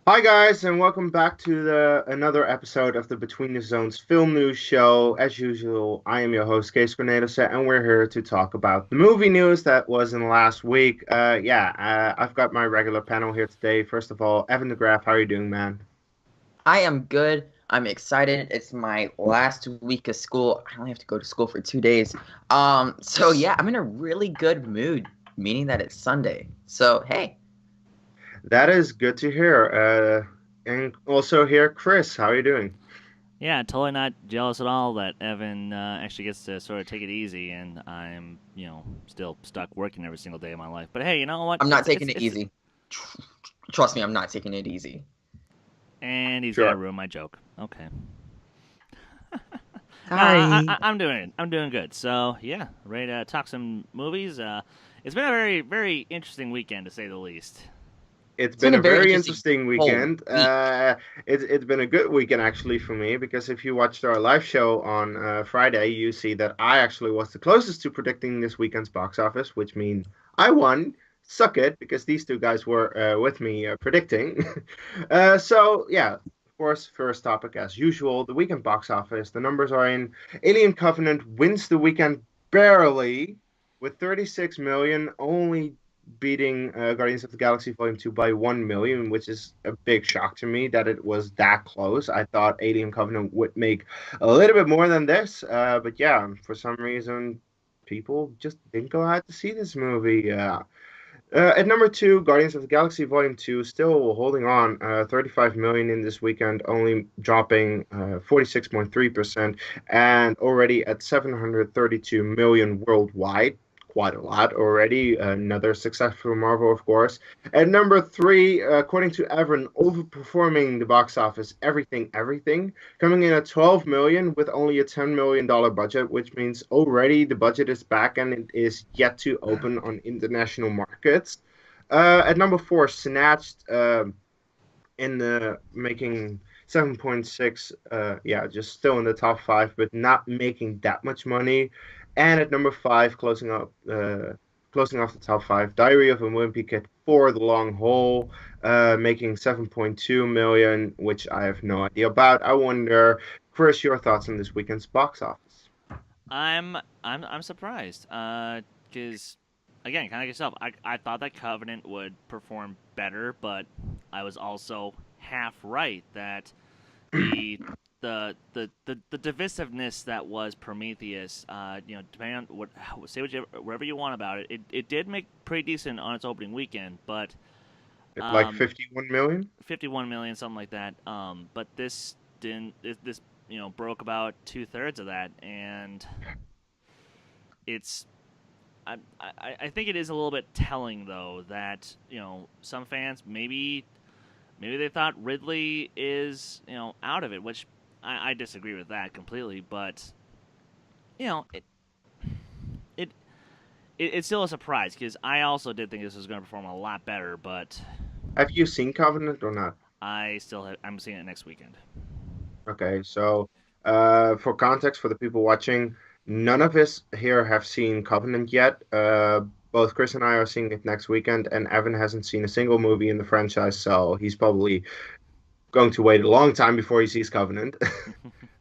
Hi guys, and welcome back to the another episode of the Between the Zones film news show. As usual, I am your host, Kees, and we're here to talk about the movie news that was in last week. I've got my regular panel here today. First of all, Evan DeGraff, how are you doing, man? I am good. I'm excited. It's my last week of school. I only have to go to school for 2 days. So yeah, I'm in a really good mood, meaning that it's Sunday. So hey, That is good to hear. And also here, Chris, how are you doing? Yeah, totally not jealous at all that Evan actually gets to sort of take it easy, and I'm, still stuck working every single day of my life. But hey, you know what? I'm not taking it It's, easy. Trust me, I'm not taking it easy. and he's gonna Sure. ruin my joke. Okay. No, Sorry. I'm doing it. I'm doing good. So yeah, ready to talk some movies. It's been a very, very interesting weekend to say the least. It's It's been been a a very very interesting interesting whole weekend. week. It's been a good weekend actually for me because if you watched our live show on Friday, you see that I actually was the closest to predicting this weekend's box office, which means I won. Suck it, because these two guys were with me predicting. Of course, first topic as usual, the weekend box office. The numbers are in. Alien Covenant wins the weekend barely with 36 million, only beating Guardians of the Galaxy Volume 2 by 1 million, which is a big shock to me that it was that close. I thought Alien Covenant would make a little bit more than this, but yeah, for some reason, people just didn't go out to see this movie. At number two, Guardians of the Galaxy Volume 2 still holding on 35 million in this weekend, only dropping 46.3% and already at 732 million worldwide. Quite a lot already. Another successful Marvel, of course. At number three, according to Evan, overperforming the box office, everything, coming in at 12 million with only a $10 million budget, which means already the budget is back and it is yet to open on international markets. At number four, Snatched in the making 7.6, yeah, just still in the top five, but not making that much money. And at number five, closing off the top five, Diary of a Wimpy Kid for the long haul, making 7.2 million, which I have no idea about. I wonder, Chris, your thoughts on this weekend's box office? I'm surprised. Because again, kind of like yourself, I thought that Covenant would perform better, but I was also half right that the the divisiveness that was Prometheus, depending on say whatever you want about it, it did make pretty decent on its opening weekend, but At like um, 51 million? 51 million, something like that. But this didn't. This broke about 2/3 of that, and it's I think it is a little bit telling though that some fans maybe they thought Ridley is out of it, which I disagree with that completely. But you know it, it's still a surprise because I also did think this was going to perform a lot better, but Have you seen Covenant or not? I'm seeing it next weekend. Okay, so for context for the people watching, none of us here have seen Covenant yet. Both Chris and I are seeing it next weekend, and Evan hasn't seen a single movie in the franchise, so he's probably going to wait a long time before he sees Covenant.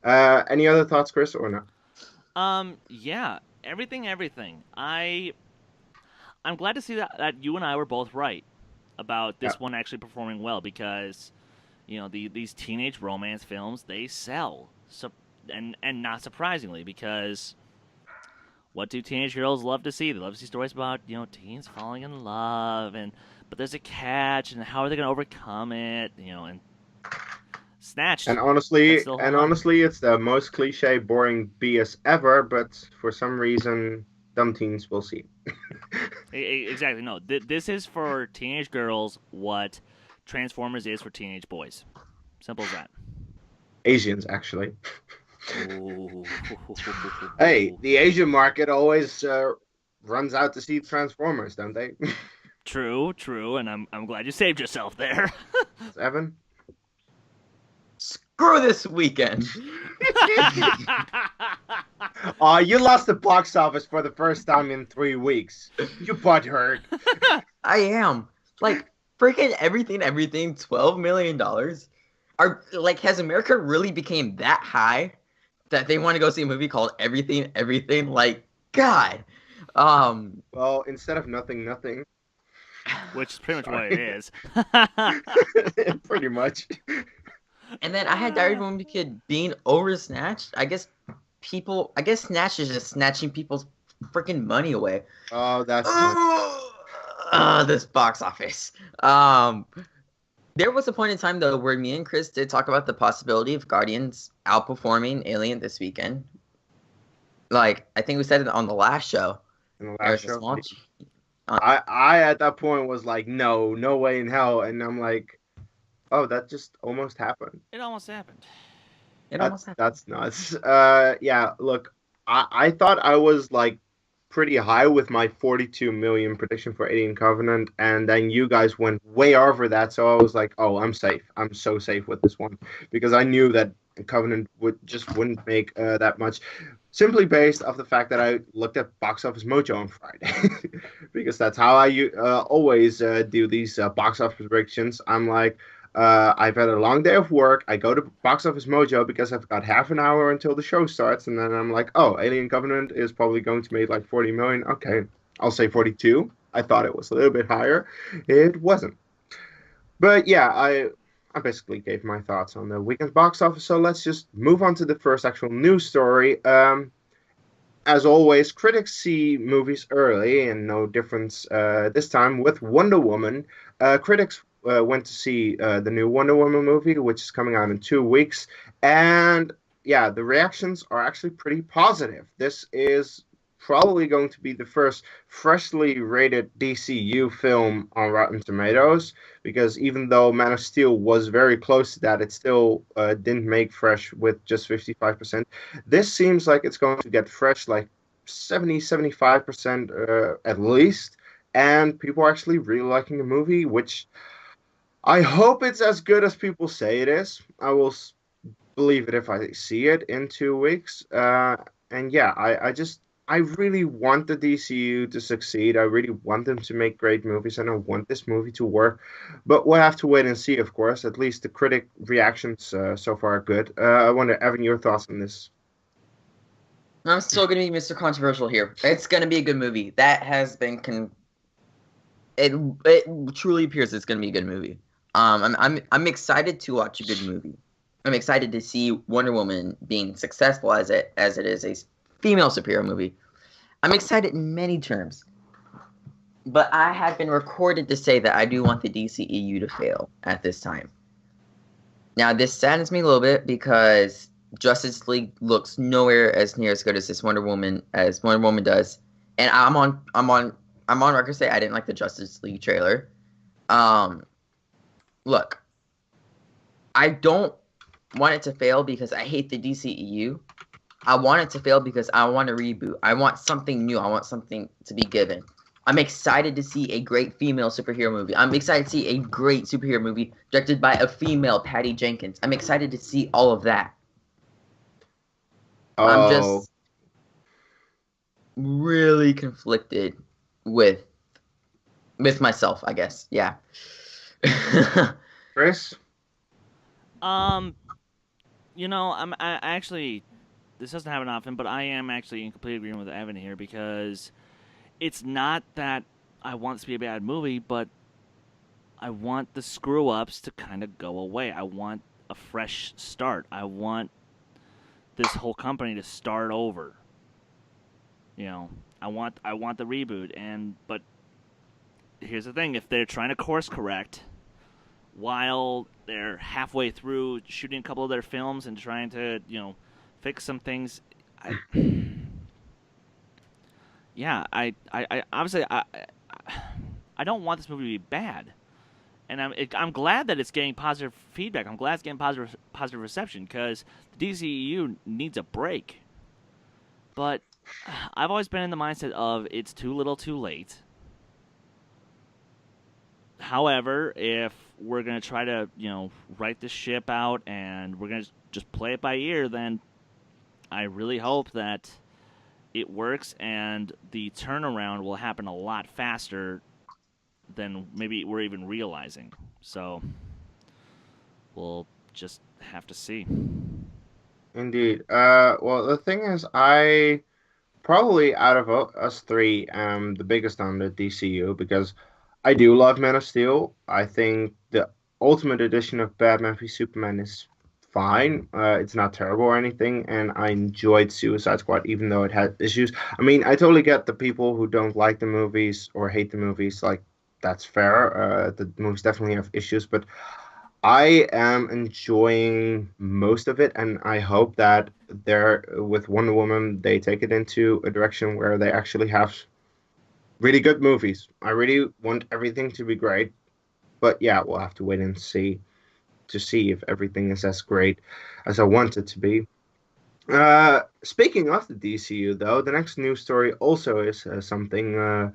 Any other thoughts, Chris, or no? Yeah, everything. I'm glad to see that you and I were both right about Yeah. this one actually performing well because these teenage romance films they sell. So and not surprisingly because what do teenage girls love to see? They love to see stories about teens falling in love and but there's a catch and how are they going to overcome it? And Snatched, that's still And holding on. honestly, it's the most cliche, boring BS ever, but for some reason, dumb teens will see. Exactly. No, this is for teenage girls what Transformers is for teenage boys. Simple as that. Asians, actually. Oh, Hey, the Asian market always runs out to see Transformers, don't they? true, true, and I'm glad you saved yourself there. Evan? Screw this weekend. Oh, you lost the box office for the first time in 3 weeks. You butthurt. I am. Like, freaking everything, $12 million. Has America really became that high that they want to go see a movie called Everything? Like, God. Well, instead of nothing. Which is pretty much what Sorry. it is. Pretty much. And then I had Diary of a Wimpy Kid being oversnatched. I guess Snatch is just snatching people's freaking money away. Oh, that's nuts. This box office. There was a point in time though where me and Chris did talk about the possibility of Guardians outperforming Alien this weekend. Like, I think we said it on the last show. In the There's last a show. small I at that point was like, no way in hell. And I'm like, oh, that just almost happened. It almost happened. That's nuts. Yeah, look, I thought I was like pretty high with my 42 million prediction for Alien Covenant, and then you guys went way over that. So I was like, oh, I'm safe. I'm so safe with this one because I knew that Covenant wouldn't make that much, simply based off the fact that I looked at Box Office Mojo on Friday, because that's how I always do these box office predictions. I'm like, I've had a long day of work. I go to Box Office Mojo because I've got half an hour until the show starts, and then I'm like, oh, Alien Covenant is probably going to make like 40 million. Okay, I'll say 42. I thought it was a little bit higher. It wasn't. But yeah, I basically gave my thoughts on the weekend box office. So let's just move on to the first actual news story. As always, critics see movies early, and no difference this time with Wonder Woman. Critics went to see the new Wonder Woman movie, which is coming out in 2 weeks. And yeah, the reactions are actually pretty positive. This is probably going to be the first freshly rated DCU film on Rotten Tomatoes, because even though Man of Steel was very close to that, it still didn't make fresh with just 55%. This seems like it's going to get fresh like 75% at least, and people are actually really liking the movie, which I hope it's as good as people say it is. I will believe it if I see it in 2 weeks. And yeah, I really want the DCU to succeed. I really want them to make great movies, and I want this movie to work. But we'll have to wait and see, of course. At least the critic reactions so far are good. I wonder, Evan, your thoughts on this? I'm still going to be Mr. Controversial here. It's going to be a good movie. That has been it truly appears it's going to be a good movie. I'm excited to watch a good movie. I'm excited to see Wonder Woman being successful as it is a female superhero movie. I'm excited in many terms. But I have been recorded to say that I do want the DCEU to fail at this time. Now, this saddens me a little bit because Justice League looks nowhere as near as good as Wonder Woman does. And I'm on record to say I didn't like the Justice League trailer. Look, I don't want it to fail because I hate the DCEU. I want it to fail because I want a reboot. I want something new. I want something to be given. I'm excited to see a great female superhero movie. I'm excited to see a great superhero movie directed by a female, Patty Jenkins. I'm excited to see all of that. Oh. I'm just really conflicted with myself, I guess. Yeah. Chris? I actually, this doesn't happen often, but I am actually in complete agreement with Evan here, because it's not that I want this to be a bad movie, but I want the screw-ups to kind of go away. I want a fresh start. I want this whole company to start over. I want the reboot, but here's the thing: if they're trying to course correct while they're halfway through shooting a couple of their films and trying to, fix some things, I obviously I don't want this movie to be bad, and I'm glad that it's getting positive feedback. I'm glad it's getting positive reception, because the DCEU needs a break. But I've always been in the mindset of it's too little, too late. However, if we're going to try to, write this ship out and we're going to just play it by ear, then I really hope that it works and the turnaround will happen a lot faster than maybe we're even realizing. So we'll just have to see. Indeed. Well, the thing is, I probably out of us three am the biggest on the DCU because I do love Man of Steel. I think the Ultimate Edition of Batman v Superman is fine. It's not terrible or anything, and I enjoyed Suicide Squad even though it had issues. I mean, I totally get the people who don't like the movies or hate the movies. Like, that's fair. The movies definitely have issues, but I am enjoying most of it, and I hope that they're with Wonder Woman, they take it into a direction where they actually have really good movies. I really want everything to be great, but yeah, we'll have to wait and see to see if everything is as great as I want it to be. Speaking of the DCU, though, the next news story also is something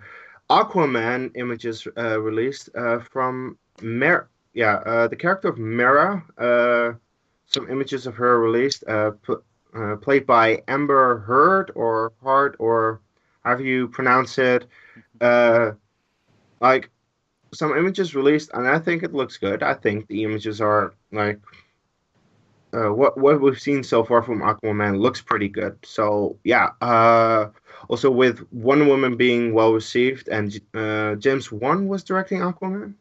Aquaman images released from Mera. Yeah, the character of Mera. Some images of her released, played by Amber Heard or Hart or however you pronounce it. Uh, like some images released, and I think it looks good. I think the images are like what we've seen so far from Aquaman looks pretty good. So yeah. Also with Wonder Woman being well received, and James Wan was directing Aquaman,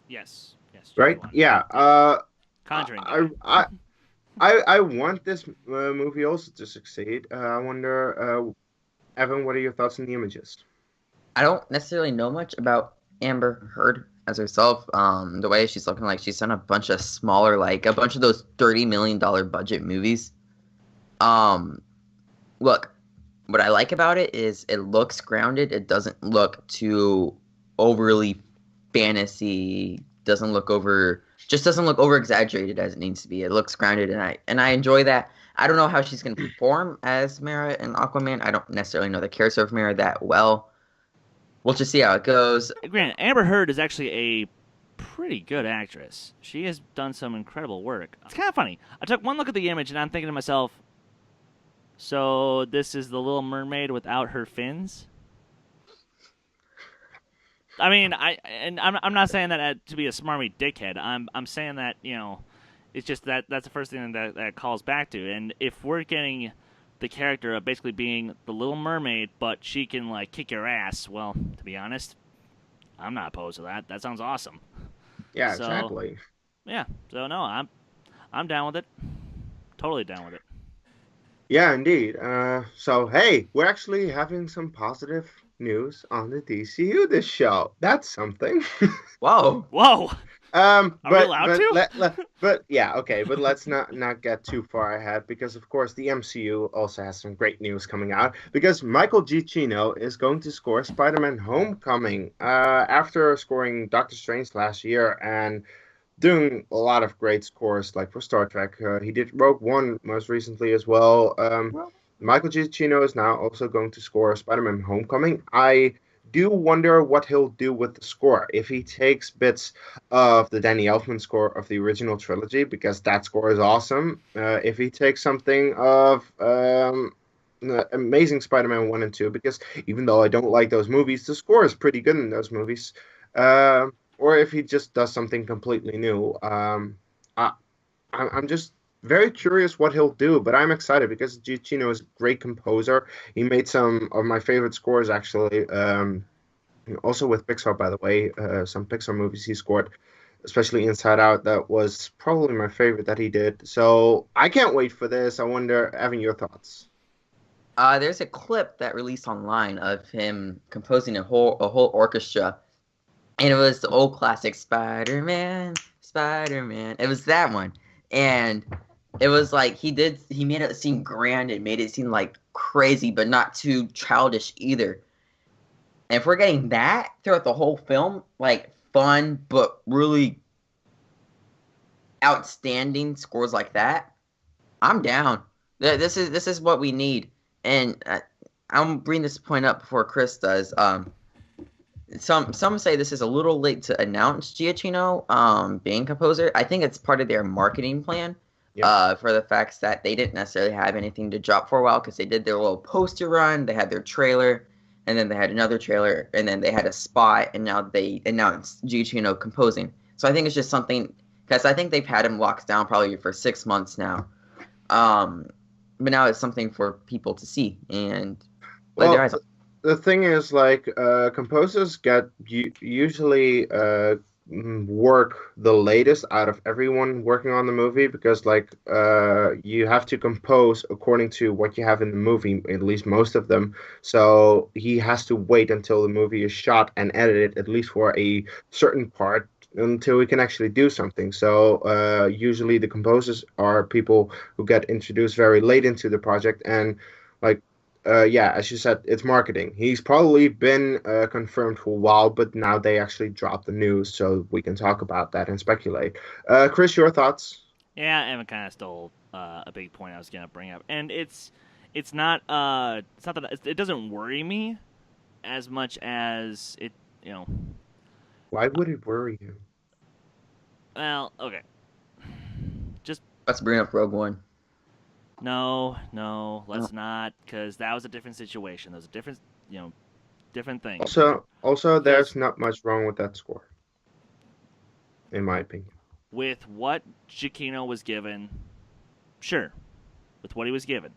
Yes, yes, James right? Wan. Yeah. Yep. Conjuring guy. I want this movie also to succeed. I wonder, Evan, what are your thoughts on the images? I don't necessarily know much about Amber Heard as herself. The way she's looking like she's done a bunch of smaller, like a bunch of those $30 million budget movies. Um, Look, what I like about it is it looks grounded. It doesn't look too overly fantasy. Doesn't look over exaggerated as it needs to be. It looks grounded, and I enjoy that. I don't know how she's gonna perform as Mera and Aquaman. I don't necessarily know the character of Mera that well. We'll just see how it goes. Grant, Amber Heard is actually a pretty good actress. She has done some incredible work. It's kind of funny. I took one look at the image and I'm thinking to myself, so this is the Little Mermaid without her fins? I mean, I'm not saying that to be a smarmy dickhead. I'm saying that it's just that's the first thing that calls back to. And if we're getting the character of basically being the Little Mermaid, but she can like kick your ass, well, to be honest, I'm not opposed to that. That sounds awesome. Yeah, So, exactly. yeah. So no, I'm down with it. Totally down with it. Yeah, indeed. So hey, we're actually having some positive news on the DCU this show. That's something. Whoa. Whoa. Are we but allowed to? but yeah, okay, but let's not get too far ahead because of course the MCU also has some great news coming out because Michael Giacchino is going to score Spider-Man: Homecoming after scoring Doctor Strange last year and doing a lot of great scores like for Star Trek. He did Rogue One most recently as well. Michael Giacchino is now also going to score Spider-Man: Homecoming. I do wonder what he'll do with the score. If he takes bits of the Danny Elfman score of the original trilogy, because that score is awesome. If he takes something of Amazing Spider-Man 1 and 2, because even though I don't like those movies, the score is pretty good in those movies. Or if he just does something completely new. I'm just very curious what he'll do, but I'm excited because Giacchino is a great composer. He made some of my favorite scores, actually. Also with Pixar, by the way, some Pixar movies he scored, especially Inside Out. That was probably my favorite that he did. So I can't wait for this. I wonder, Evan, your thoughts. There's a clip that released online of him composing a whole orchestra, and it was the old classic Spider-Man, Spider-Man. It was that one, and it was like he made it seem grand. It made it seem like crazy, but not too childish either. And if we're getting that throughout the whole film, like fun but really outstanding scores like that, I'm down. This is what we need. And I'll bring this point up before Chris does. Some say this is a little late to announce Giacchino being composer. I think it's part of their marketing plan. Yep. For the facts that they didn't necessarily have anything to drop for a while because they did their little poster run, they had their trailer, and then they had another trailer, and then they had a spot, and now it's Giacchino composing. So I think it's just something, because I think they've had him locked down probably for 6 months now. But now it's something for people to see and let their eyes on. The thing is, like, composers get usually work the latest out of everyone working on the movie, because, like, you have to compose according to what you have in the movie, at least most of them. So he has to wait until the movie is shot and edited, at least for a certain part, until we can actually do something. So usually the composers are people who get introduced very late into the project, and like yeah, as you said, it's marketing. He's probably been confirmed for a while, but now they actually dropped the news, so we can talk about that and speculate. Chris, your thoughts? Yeah, Emma kind of stole a big point I was gonna bring up, and it's not that it doesn't worry me as much as it, you know. Why would it worry you? Well, okay, just Let's bring up Rogue One. no, let's not, because that was a different situation. There's a different, different thing. Also, there's not much wrong with that score, in my opinion. With what Giacchino was given, sure, with what he was given,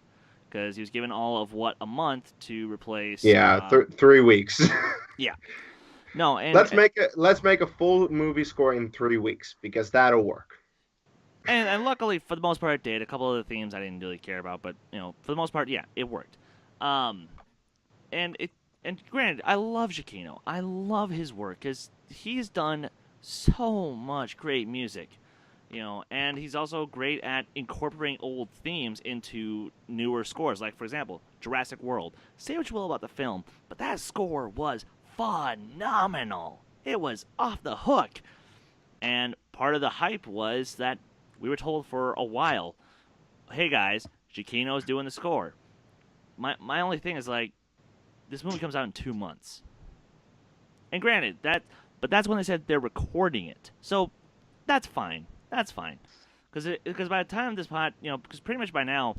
because he was given all of a month to replace. Yeah, 3 weeks. Yeah. No, and let's make a full movie score in 3 weeks, because that'll work. And luckily, for the most part, it did. A couple of the themes I didn't really care about, but for the most part, yeah, it worked. And granted, I love Giacchino. I love his work because he's done so much great music, and he's also great at incorporating old themes into newer scores. Like, for example, Jurassic World. Say what you will about the film, but that score was phenomenal. It was off the hook. And part of the hype was that we were told for a while, hey guys, Giacchino's doing the score. My only thing is, like, this movie comes out in 2 months. And granted, but that's when they said they're recording it. So that's fine. That's fine. Because by the time this because pretty much by now,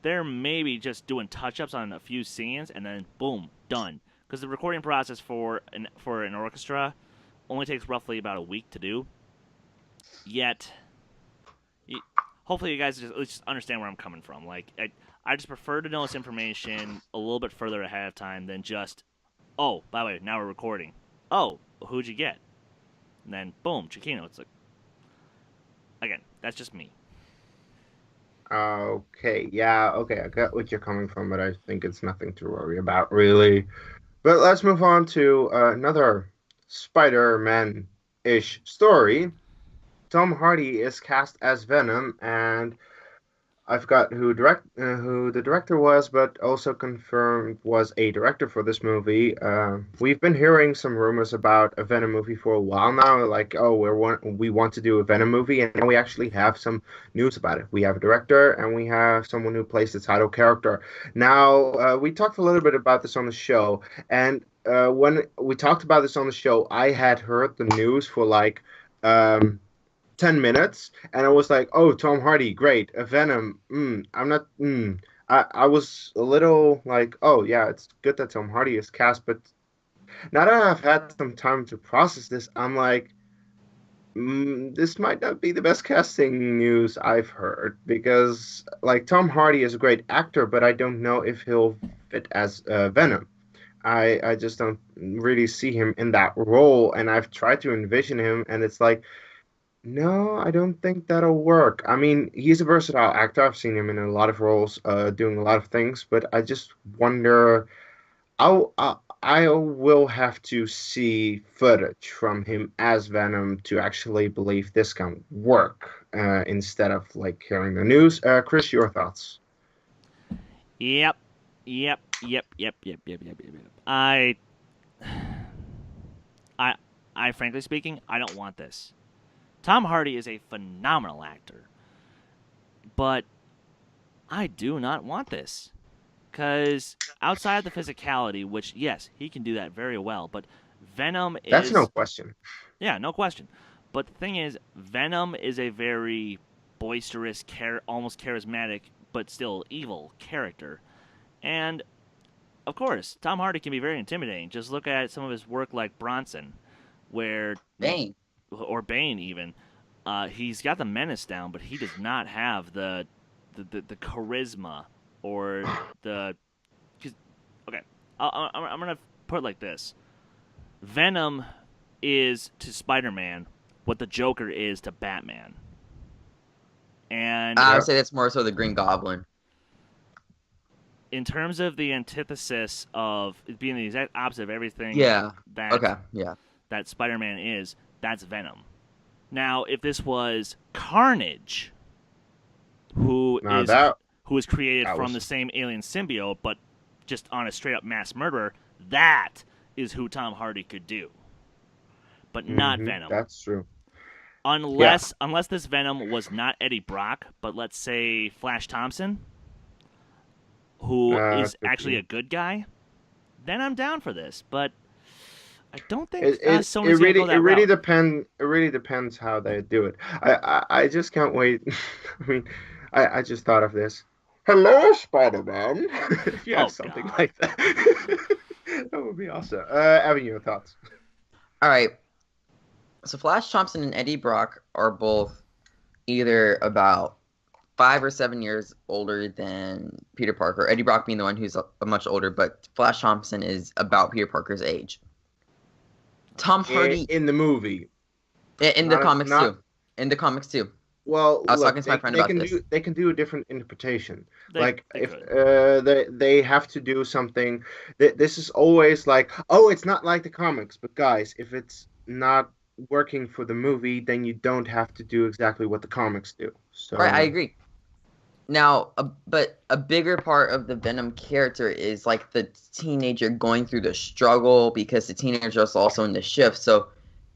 they're maybe just doing touch-ups on a few scenes, and then boom, done. Because the recording process for an orchestra only takes roughly about a week to do. Yet, hopefully you guys just understand where I'm coming from. Like, I just prefer to know this information a little bit further ahead of time than just, oh, by the way, now we're recording. Oh, who'd you get? And then, boom, Giacchino. It's like, again, that's just me. Okay, yeah, okay, I got what you're coming from, but I think it's nothing to worry about, really. But let's move on to another Spider-Man-ish story. Tom Hardy is cast as Venom, and I forgot who the director was, but also confirmed was a director for this movie. We've been hearing some rumors about a Venom movie for a while now, like, oh, we want to do a Venom movie, and now we actually have some news about it. We have a director, and we have someone who plays the title character. Now, we talked a little bit about this on the show, and when we talked about this on the show, I had heard the news for like 10 minutes, and I was like, oh, Tom Hardy, great. Venom, I'm not, I was a little like, oh, yeah, it's good that Tom Hardy is cast, but now that I've had some time to process this, I'm like, this might not be the best casting news I've heard, because, like, Tom Hardy is a great actor, but I don't know if he'll fit as Venom. I just don't really see him in that role, and I've tried to envision him, and it's like, no, I don't think that'll work. I mean, he's a versatile actor. I've seen him in a lot of roles, doing a lot of things, but I just wonder. I will have to see footage from him as Venom to actually believe this can work, instead of like hearing the news. Chris, your thoughts? Yep. I frankly speaking, I don't want this. Tom Hardy is a phenomenal actor, but I do not want this. Because outside the physicality, which, yes, he can do that very well, but Venom is... That's no question. Yeah, no question. But the thing is, Venom is a very boisterous, almost charismatic, but still evil character. And of course, Tom Hardy can be very intimidating. Just look at some of his work like Bronson, where Bane. or Bane even. He's got the menace down, but he does not have the charisma or the. 'Cause, okay, I'm gonna put it like this: Venom is to Spider-Man what the Joker is to Batman, and I would say that's more so the Green Goblin. in terms of the antithesis of it being the exact opposite of everything Yeah. that Okay. Yeah. that Spider-Man is, that's Venom. Now, if this was Carnage, who Now is that who is created that from was the same alien symbiote, but just on a straight up mass murderer, that is who Tom Hardy could do, but not Venom. that's true. Unless this Venom was not Eddie Brock, but let's say Flash Thompson, who is Could actually be. a good guy, then I'm down for this. But I don't think It Sony's gonna go that it really route. depends how they do it. I just can't wait. I mean, I just thought of this. Hello, Spider-Man. If you Oh have something God. like that, that would be awesome. Evan, your thoughts? All right. So Flash Thompson and Eddie Brock are both either about 5 or 7 years older than Peter Parker. Eddie Brock being the one who's a much older, but Flash Thompson is about Peter Parker's age. Tom Hardy In the movie, in the not comics not too. In the comics too. well. I was Look, talking to my friend they about can this. do a different interpretation. They If could. they have to do something, this is always like, oh, it's not like the comics. But guys, if it's not working for the movie, then you don't have to do exactly what the comics do. Right, I So agree. Now, but a bigger part of the Venom character is like the teenager going through the struggle because the teenager is also in the shift. So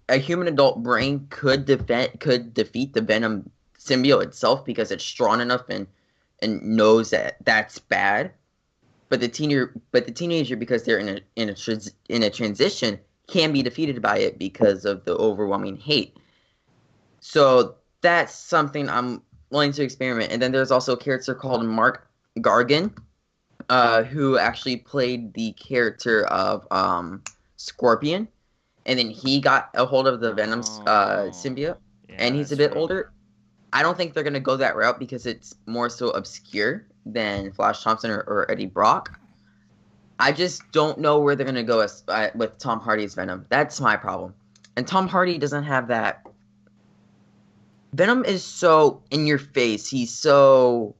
a human adult brain could defeat the Venom symbiote itself because it's strong enough and knows that that's bad. But the teenager because they're in a transition can be defeated by it because of the overwhelming hate. So that's something I'm willing to experiment. And then there's also a character called Mark Gargan, who actually played the character of Scorpion, and then he got a hold of the Venom symbiote, Yeah, and he's a that's bit true. older. I don't think they're gonna go that route because it's more so obscure than Flash Thompson or Eddie Brock. I just don't know where they're gonna go with Tom Hardy's Venom. That's my problem. And Tom Hardy doesn't have that. Venom is so in your face. He's so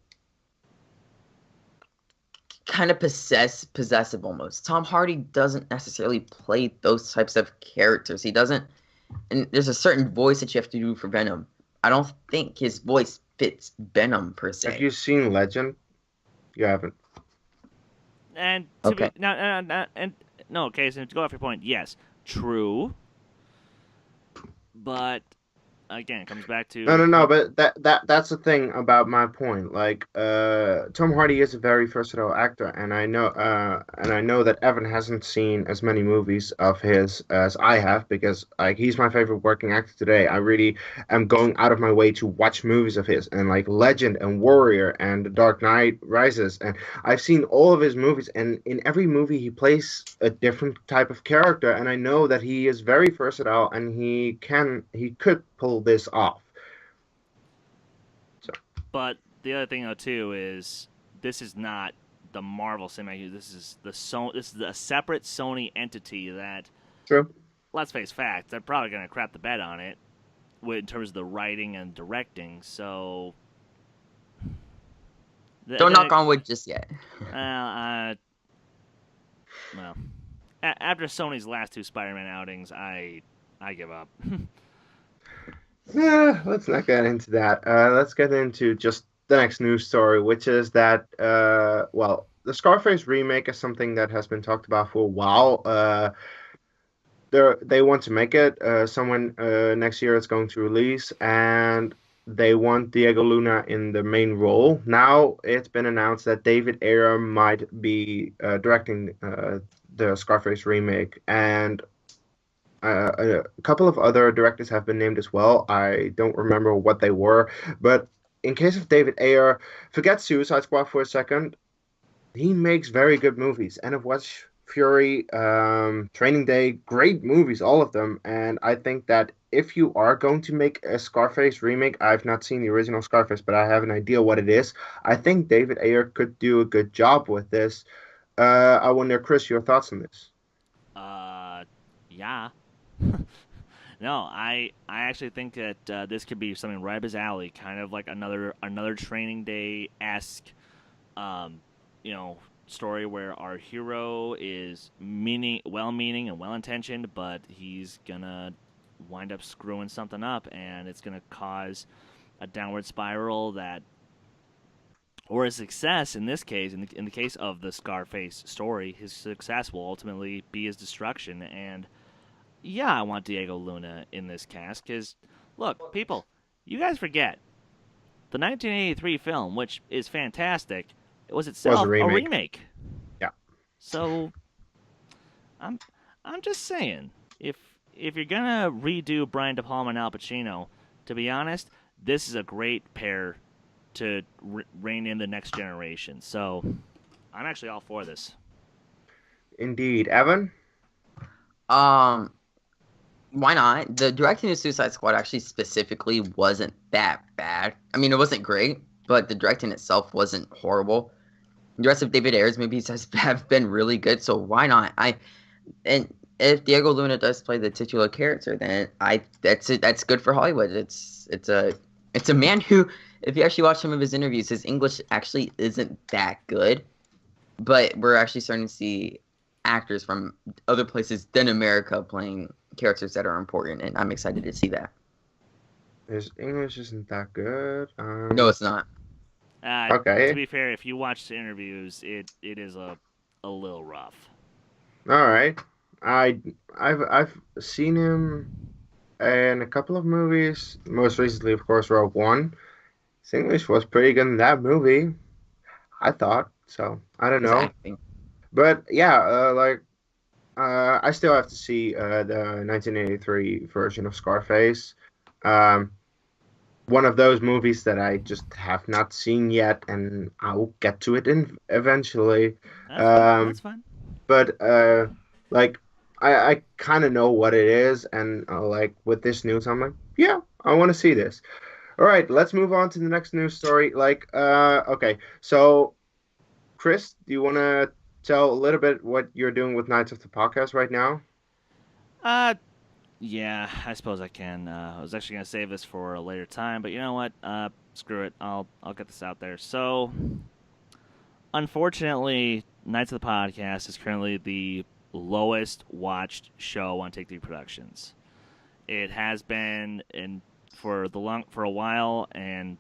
kind of possessive almost. Tom Hardy doesn't necessarily play those types of characters. He doesn't, and there's a certain voice that you have to do for Venom. I don't think his voice fits Venom per have se. you seen Legend? You haven't. And Okay. no, okay. So to go off your point, yes, true. But again, it comes back to No. But that's the thing about my point. Like, Tom Hardy is a very versatile actor, and I know that Evan hasn't seen as many movies of his as I have because like he's my favorite working actor today. I really am going out of my way to watch movies of his, and like Legend and Warrior and The Dark Knight Rises, and I've seen all of his movies, and in every movie he plays a different type of character, and I know that he is very versatile, and he could pull this off. So But the other thing though too is this is not the Marvel Cinematic. This is This is a separate Sony entity that, true. let's face facts, they're probably gonna crap the bed on it in terms of the writing and directing. So Don't knock on wood just yet. Well, well, after Sony's last two Spider-Man outings, I give up. Yeah, let's not get into that. Let's get into just the next news story, which is that, well, the Scarface remake is something that has been talked about for a while. They want to make it. Someone next year is going to release, and they want Diego Luna in the main role. Now it's been announced that David Ayer might be directing the Scarface remake, and a couple of other directors have been named as well. I don't remember what they were, but in case of David Ayer, forget Suicide Squad for a second. He makes very good movies. End of Watch Fury, Training Day, great movies, all of them. And I think that if you are going to make a Scarface remake, I've not seen the original Scarface, but I have an idea what it is. I think David Ayer could do a good job with this. I wonder, Chris, your thoughts on this? Uh, yeah. No, I actually think that this could be something right up his alley, kind of like another Training Day esque, um, you know, story where our hero is well-meaning and well-intentioned, but he's gonna wind up screwing something up, and it's gonna cause a downward spiral that, or a success in this case, in the case of the Scarface story, his success will ultimately be his destruction. And yeah, I want Diego Luna in this cast because, look, people, you guys forget the 1983 film, which is fantastic, it was Was a itself a remake. remake. Yeah. So I'm I'm just saying, if you're gonna redo Brian De Palma and Al Pacino, to be honest, this is a great pair to rein in the next generation. So I'm actually all for this. Indeed. Evan? Um, why not? The directing of Suicide Squad actually specifically wasn't that bad. I mean, it wasn't great, but the directing itself wasn't horrible. The rest of David Ayer's movies have been really good, so why not? And if Diego Luna does play the titular character, then that's it. That's good for Hollywood. It's a man who, if you actually watch some of his interviews, his English actually isn't that good. But we're actually starting to see actors from other places than America playing characters that are important, and I'm excited to see that. His English isn't that good. No, it's not. To Okay. be fair, if you watch the interviews, it is a little rough. All right. I I've seen him in a couple of movies. Most recently, of course, Rogue One. His English was pretty good in that movie, I thought. So I don't His know, acting. but yeah, I still have to see the 1983 version of Scarface. Um, One of those movies that I just have not seen yet, and I'll get to it in eventually. That's fine. That's Um, fine. but like I kind of know what it is, and like with this news, I'm like, yeah, I want to see this. All right, let's move on to the next news story. Okay, so Chris, do you want to tell a little bit what you're doing with Nights of the Podcast right now? Uh, yeah, I suppose I can. I was actually gonna save this for a later time, but you know what? Screw it. I'll get this out there. So, unfortunately, Nights of the Podcast is currently the lowest watched show on Take Three Productions. It has been in for a while, and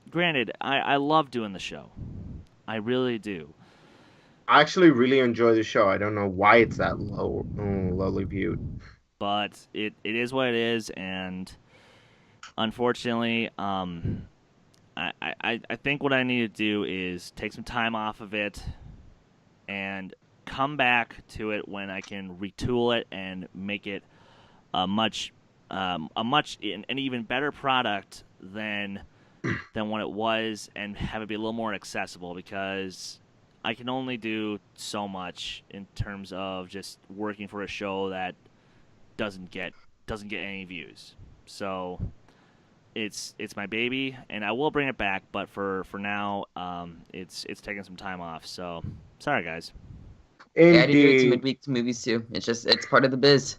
granted, I love doing the show. I really do. I actually really enjoy the show. I don't know why it's that lowly viewed. But it is what it is, and unfortunately, I think what I need to do is take some time off of it and come back to it when I can retool it and make it an even better product than what it was, and have it be a little more accessible, because I can only do so much in terms of just working for a show that doesn't get doesn't get any views. So it's my baby, and I will bring it back. But for now, it's taking some time off. So sorry, guys. Yeah, I do it to Indeed. midweek movies too. It's part of the biz.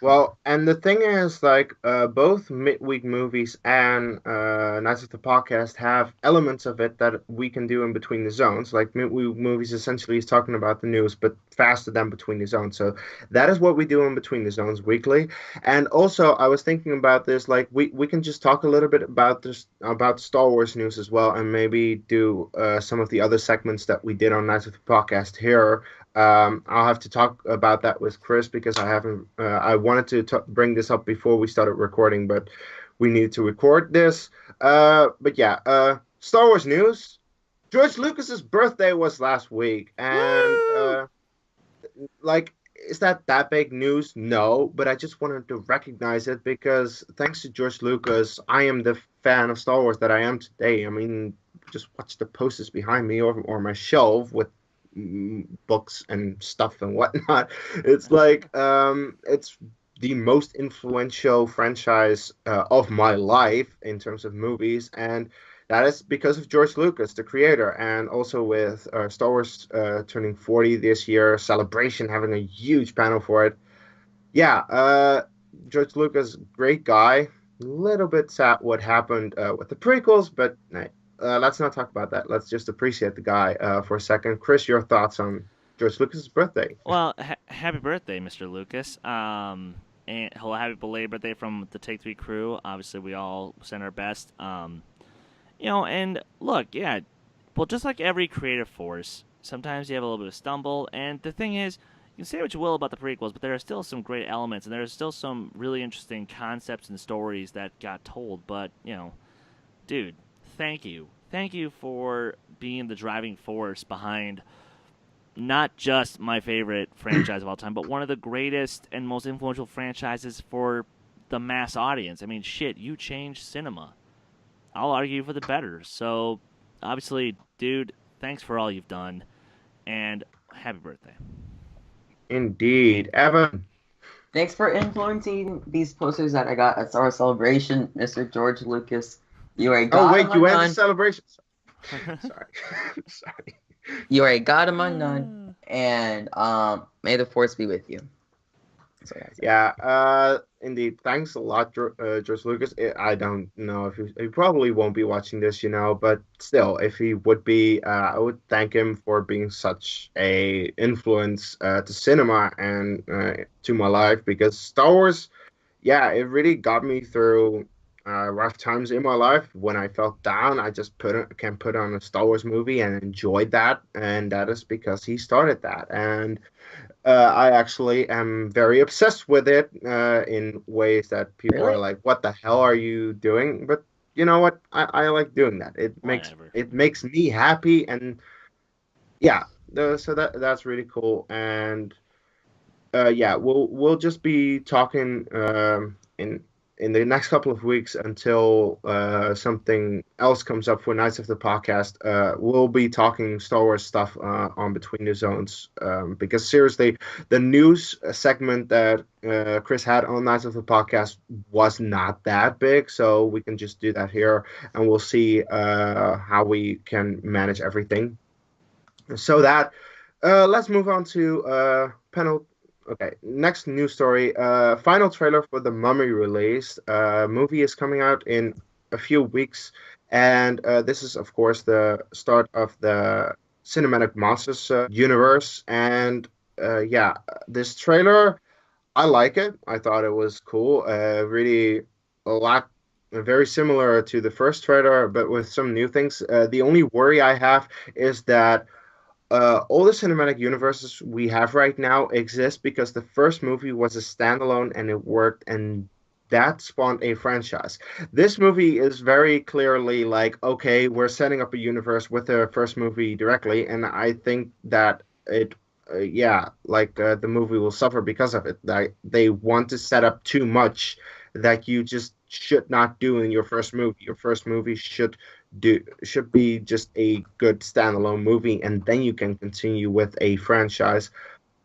Well, and the thing is, both midweek movies and Nights of the Podcast have elements of it that we can do in between the zones. Like midweek movies essentially is talking about the news, but faster than between the zones. So that is what we do in between the zones weekly. And also, I was thinking about this, like we can just talk a little bit about this about Star Wars news as well, and maybe do some of the other segments that we did on Nights of the Podcast here. I'll have to talk about that with Chris because I haven't. I wanted to bring this up before we started recording, but we needed to record this. But yeah, Star Wars news. George Lucas's birthday was last week, and Woo! like, is that big news? No, but I just wanted to recognize it because thanks to George Lucas, I am the fan of Star Wars that I am today. I mean, just watch the posters behind me or my shelf with books and stuff and whatnot. It's like it's the most influential franchise of my life in terms of movies, and that is because of George Lucas, the creator, and also with Star Wars turning 40 this year, Celebration having a huge panel for it. Yeah, George Lucas, great guy. A little bit sad what happened with the prequels, but nah, let's not talk about that. Let's just appreciate the guy for a second. Chris, your thoughts on George Lucas's birthday? Well, happy birthday, Mr. Lucas. And hello, happy belated birthday from the Take Three crew. Obviously, we all send our best. And look, yeah, well, just like every creative force, sometimes you have a little bit of stumble. And the thing is, you can say what you will about the prequels, but there are still some great elements, and there are still some really interesting concepts and stories that got told. But dude, thank you for being the driving force behind not just my favorite franchise of all time, but one of the greatest and most influential franchises for the mass audience. I mean, shit, you changed cinema. I'll argue for the better. So, obviously, dude, thanks for all you've done, and happy birthday. Indeed, Evan. Thanks for influencing these posters that I got at Star Wars Celebration, Mr. George Lucas. You are a Oh god wait, you among went to none. Celebration. Sorry, sorry. You are a god among none, and may the force be with you. That's what I say. Yeah, indeed. Thanks a lot, George Lucas. I don't know if he probably won't be watching this, but still, if he would be, I would thank him for being such a influence to cinema and to my life because Star Wars, yeah, it really got me through rough times in my life. When I felt down, I just can put on a Star Wars movie and enjoyed that, and that is because he started that. And I actually am very obsessed with it in ways that people are Really? like, "What the hell are you doing?" But you know what? I like doing that. Whatever. It makes me happy, and yeah, so that's really cool. And yeah, we'll just be talking in the next couple of weeks until something else comes up for Nights of the Podcast. We'll be talking Star Wars stuff on Between the Zones because seriously, the news segment that Chris had on Nights of the Podcast was not that big, so we can just do that here, and we'll see how we can manage everything. So that let's move on to panel. Okay, next news story. Final trailer for the Mummy release. Movie is coming out in a few weeks, and this is of course the start of the Cinematic Monsters universe. And yeah, this trailer, I like it. I thought it was cool. Really, a lot. Very similar to the first trailer, but with some new things. The only worry I have is that all the cinematic universes we have right now exist because the first movie was a standalone and it worked, and that spawned a franchise. This movie is very clearly like, okay, we're setting up a universe with the first movie directly, and I think that yeah, like the movie will suffer because of it. That they want to set up too much that you just should not do in your first movie. Your first movie should be just a good standalone movie, and then you can continue with a franchise.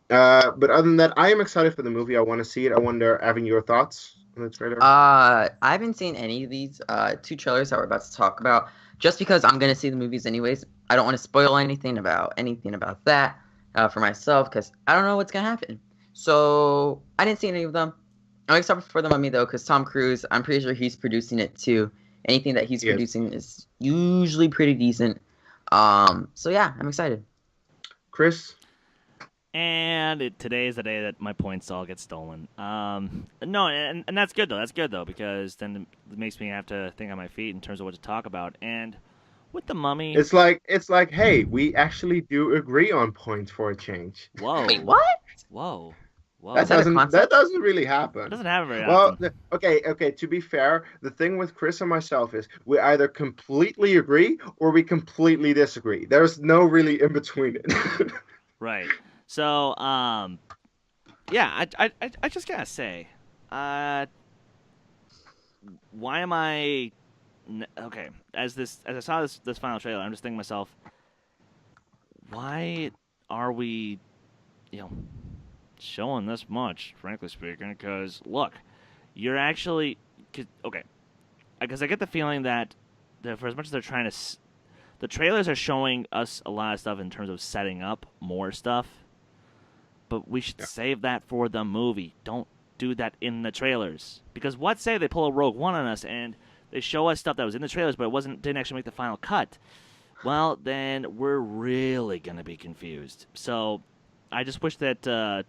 But other than that, I am excited for the movie. I want to see it. I wonder, Evan, your thoughts on the trailer? I haven't seen any of these two trailers that we're about to talk about, just because I'm gonna see the movies anyways. I don't want to spoil anything about that for myself because I don't know what's gonna happen. So I didn't see any of them. I'm excited for the Mummy though, because Tom Cruise, I'm pretty sure he's producing it too. Anything that he's Yes. producing is usually pretty decent. So yeah, I'm excited. Chris? And today is the day that my points all get stolen. No, and that's good though. That's good though because then it makes me have to think on my feet in terms of what to talk about. And with the Mummy, It's like, hey, we actually do agree on points for a change. whoa, Wait, what? whoa, whoa. Is that a That concept? doesn't really It happen. doesn't happen very Well, often. okay. To be fair, the thing with Chris and myself is we either completely agree or we completely disagree. There's no really in between it. Right. So, yeah, I just gotta say, uh, why am I okay? As I saw this final trailer, I'm just thinking to myself, why are we, you know, showing this much, frankly speaking? Because, look, you're actually... Okay, because I get the feeling that for as much as they're trying to... The trailers are showing us a lot of stuff in terms of setting up more stuff, but we should save that for the movie. Don't do that in the trailers. Because what say they pull a Rogue One on us and they show us stuff that was in the trailers, but didn't actually make the final cut? Well, then we're really going to be confused. So I just wish that, that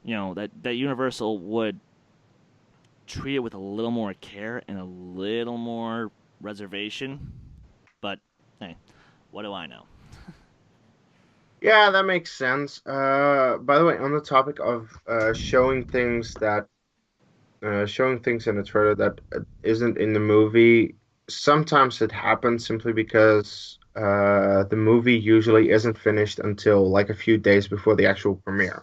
Universal would treat it with a little more care and a little more reservation. But, hey, what do I know? Yeah, that makes sense. By the way, on the topic of showing things in a trailer that isn't in the movie, sometimes it happens simply because the movie usually isn't finished until like a few days before the actual premiere.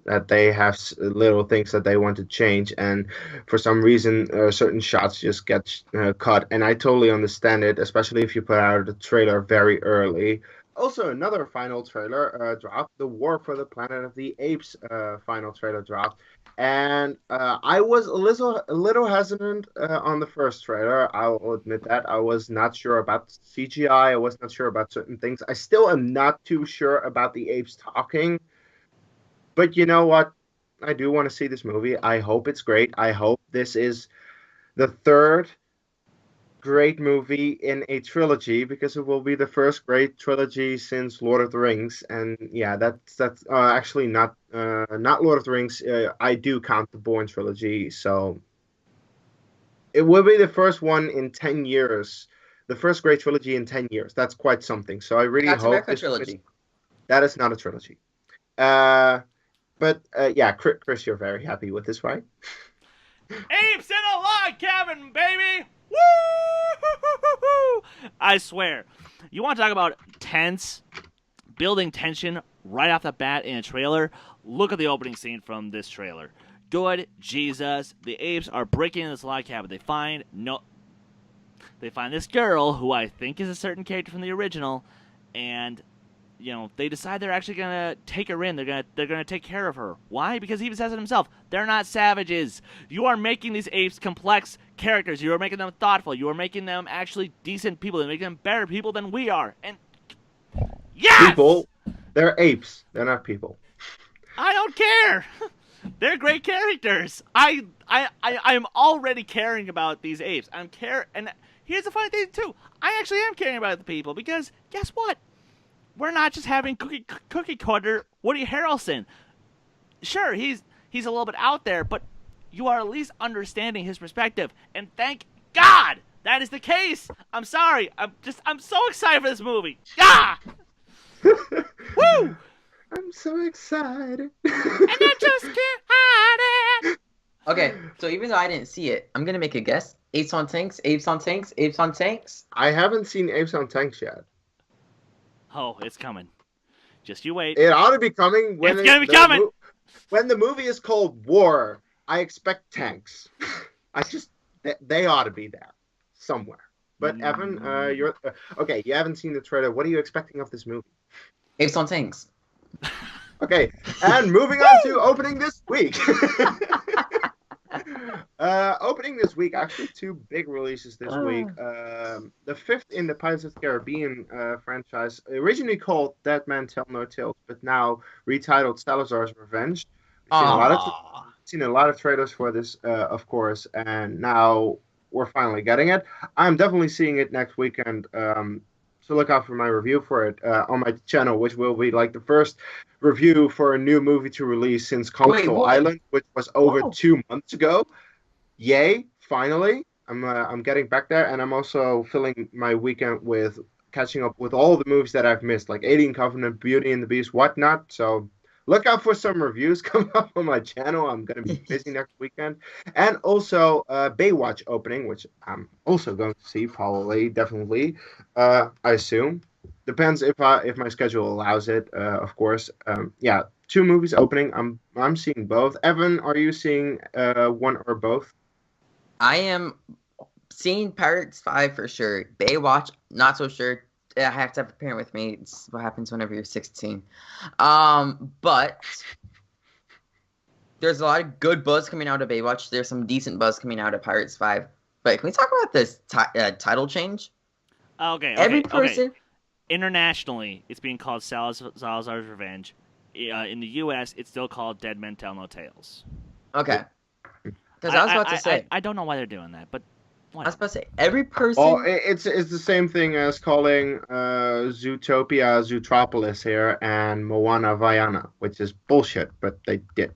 That they have little things that they want to change, and for some reason, certain shots just get cut. And I totally understand it, especially if you put out a trailer very early. Also, another final trailer dropped. The War for the Planet of the Apes final trailer dropped. And I was a little hesitant on the first trailer. I'll admit that. I was not sure about CGI. I was not sure about certain things. I still am not too sure about the apes talking. But you know what? I do want to see this movie. I hope it's great. I hope this is the third great movie in a trilogy, because it will be the first great trilogy since Lord of the Rings. And yeah, that's actually not Lord of the Rings. I do count the Bourne trilogy, so it will be the first one in 10 years. The first great trilogy in 10 years. That's quite something. So I really Captain hope America this trilogy. that is not a trilogy. Uh, but yeah, Chris, you're very happy with this, right? Apes in a log cabin, baby! Woo! I swear. You want to talk about tense, building tension right off the bat in a trailer? Look at the opening scene from this trailer. Good Jesus, the apes are breaking into this log cabin. They find this girl who I think is a certain character from the original, and they decide they're actually gonna take her in. They're gonna take care of her. Why? Because he even says it himself. They're not savages. You are making these apes complex characters. You are making them thoughtful. You are making them actually decent people. You're making them better people than we are. And yes, People, they're apes. They're not people. I don't care. They're great characters. I'm already caring about these apes. And here's the funny thing too. I actually am caring about the people because guess what? We're not just having cookie cutter Woody Harrelson. Sure, he's a little bit out there, but you are at least understanding his perspective. And thank God that is the case. I'm sorry. I'm so excited for this movie. Ah! Woo! I'm so excited. And I just can't hide it. Okay, so even though I didn't see it, I'm gonna make a guess. Apes on tanks, apes on tanks, apes on tanks. I haven't seen Apes on Tanks yet. Oh, it's coming. Just you wait. It ought to be coming when it's gonna be coming. When the movie is called War, I expect tanks. They ought to be there somewhere. But Evan, you're okay. You haven't seen the trailer. What are you expecting of this movie? Apes on tanks. Okay, and moving on to opening this week. Opening this week, actually two big releases this week. The fifth in the Pirates of the Caribbean franchise, originally called Dead Man Tell No Tales, but now retitled Salazar's Revenge. We've seen a lot of trailers for this, of course, and now we're finally getting it. I'm definitely seeing it next weekend. So look out for my review for it on my channel, which will be like the first review for a new movie to release since Kong Skull Island, which was over 2 months ago. Yay! Finally, I'm getting back there, and I'm also filling my weekend with catching up with all the movies that I've missed, like Alien Covenant, Beauty and the Beast, whatnot. So look out for some reviews coming up on my channel. I'm going to be busy next weekend. And also Baywatch opening, which I'm also going to see, probably, definitely, I assume. Depends if my schedule allows it, of course. Yeah, 2 movies opening. I'm seeing both. Evan, are you seeing one or both? I am seeing Pirates 5 for sure. Baywatch, not so sure. I have to have a parent with me. It's what happens whenever you're 16. But there's a lot of good buzz coming out of Baywatch. There's some decent buzz coming out of Pirates 5. But can we talk about this title change? Okay. Every person... Internationally, it's being called Salazar's Revenge. In the U.S., it's still called Dead Men Tell No Tales. Okay. Because I was about to say... I don't know why they're doing that, but... I was about to say, every person... Oh, it's the same thing as calling Zootopia Zootropolis here and Moana Vaiana, which is bullshit, but they did.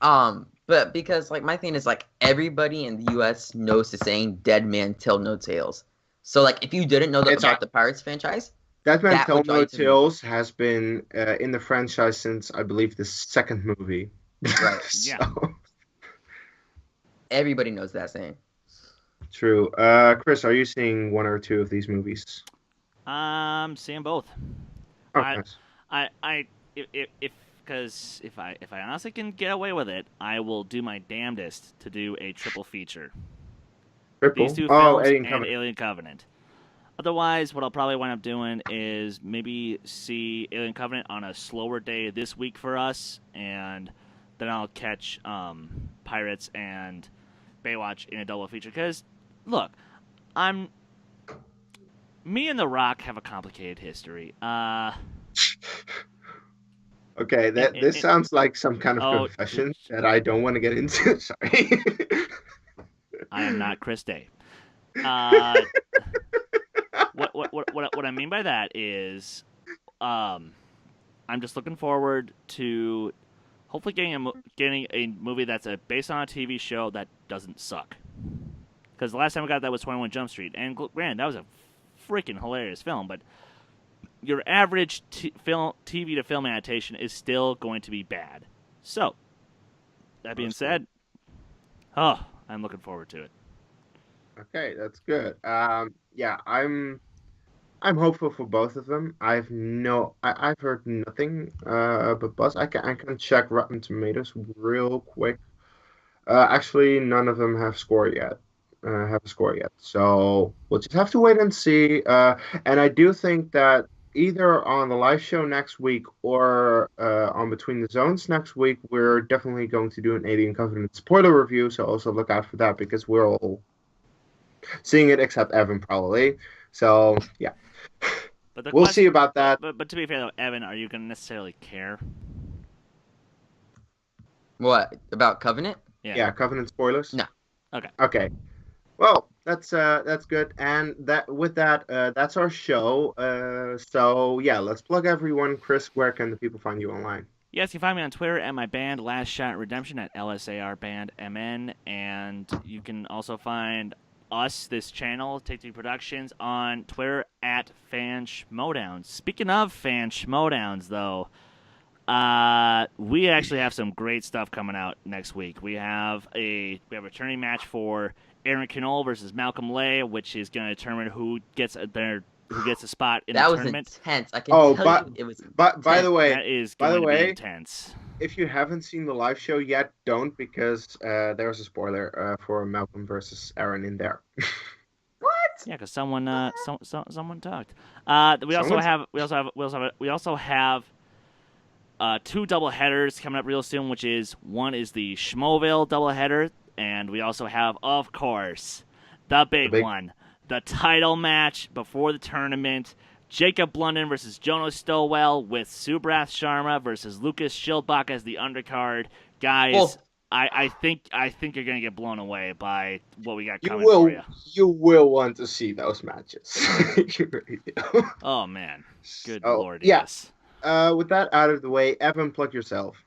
But because, like, my thing is, like, everybody in the U.S. knows the saying, Dead Man Tell No Tales. So, like, if you didn't know about the Pirates franchise... Dead Man Tell No Tales has been in the franchise since, I believe, the second movie. Right. So... Yeah. Everybody knows that saying. True. Chris, are you seeing one or two of these movies? I'm seeing both. Oh, nice. If I honestly can get away with it, I will do my damnedest to do a triple feature. Triple? These two films Alien and Alien Covenant. Otherwise, what I'll probably wind up doing is maybe see Alien Covenant on a slower day this week for us, and then I'll catch Pirates and Baywatch in a double feature. Because, look, me and The Rock have a complicated history. Okay, this sounds like some kind of confession that I don't want to get into. Sorry. I am not Chris Day. What I mean by that is, I'm just looking forward to hopefully getting a movie that's based on a TV show that doesn't suck. Because the last time I got that was 21 Jump Street, and granted, that was a freaking hilarious film, but your average TV to film adaptation is still going to be bad. So, that being said, I'm looking forward to it. Okay, that's good. Yeah, I'm hopeful for both of them. I've heard nothing but buzz. I can check Rotten Tomatoes real quick. Actually, none of them have a score yet. So we'll just have to wait and see. And I do think that either on the live show next week or on Between the Zones next week, we're definitely going to do an Alien Covenant spoiler review. So also look out for that because we're all seeing it except Evan probably. So yeah. But we'll see about that. But to be fair though, Evan, are you going to necessarily care? What about Covenant? Yeah, Covenant spoilers. No. Okay. Well, that's good. And that's our show. So yeah, let's plug everyone. Chris, where can the people find you online? Yes, you can find me on Twitter at my band Last Shot Redemption at LSAR Band MN, and you can also find us, this channel, Take 3 Productions, on Twitter at Fan Schmodowns. Speaking of Fan Schmodowns, though, we actually have some great stuff coming out next week. We have a returning match for Aaron Knoll versus Malcolm Lay, which is going to determine who gets a spot in the tournament. That was intense. I can tell you it was. By the way, that is going to be intense. If you haven't seen the live show yet, don't, because there's a spoiler for Malcolm versus Aaron in there. What? Yeah, because someone talked. We also have two double headers coming up real soon, which is one is the Schmoville double header, and we also have, of course, the big one, the title match before the tournament. Jacob London versus Jonas Stowell with Subrath Sharma versus Lucas Schildbach as the undercard. Guys, I think you're gonna get blown away by what we got coming for you. You will want to see those matches. You really do. Oh man, good lord, yes. With that out of the way, Evan, plug yourself.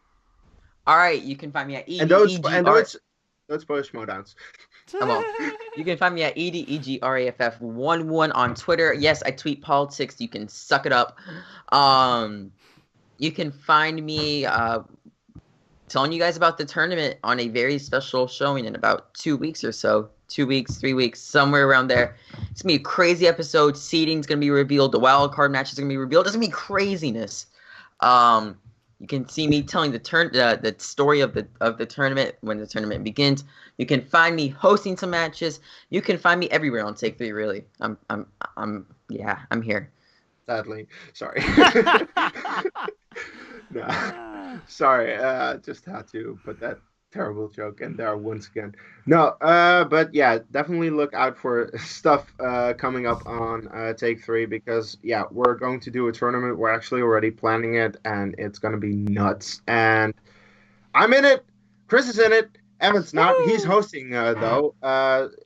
All right, you can find me at those both Schmodowns. Come on. You can find me at EDEGRAFF11 on Twitter. Yes, I tweet politics. You can suck it up. You can find me telling you guys about the tournament on a very special showing in about 2 weeks or so. 2 weeks, 3 weeks, somewhere around there. It's going to be a crazy episode. Seeding's going to be revealed. The wild card match is going to be revealed. It's going to be craziness. You can see me telling the story of the tournament when the tournament begins. You can find me hosting some matches. You can find me everywhere on Take 3. Really, I'm here. Sadly, sorry. No, sorry. Just had to put that terrible joke in there once again. No, but yeah, definitely look out for stuff coming up on Take Three because yeah, we're going to do a tournament. We're actually already planning it, and it's gonna be nuts. And I'm in it. Chris is in it. Evan's not. He's Woo! hosting though.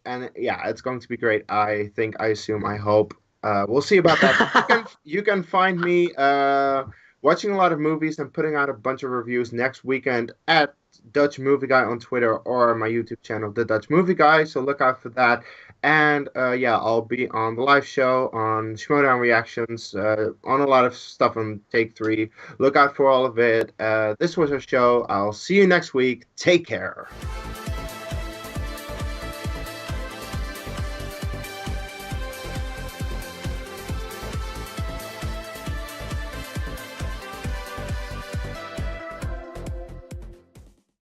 And yeah, it's going to be great. I think. I assume. I hope. We'll see about that. You can find me watching a lot of movies and putting out a bunch of reviews next weekend at Dutch Movie Guy on Twitter or my YouTube channel, The Dutch Movie Guy. So look out for that. And yeah, I'll be on the live show, on Schmodown Reactions, on a lot of stuff on Take Three. Look out for all of it. This was our show. I'll see you next week. Take care.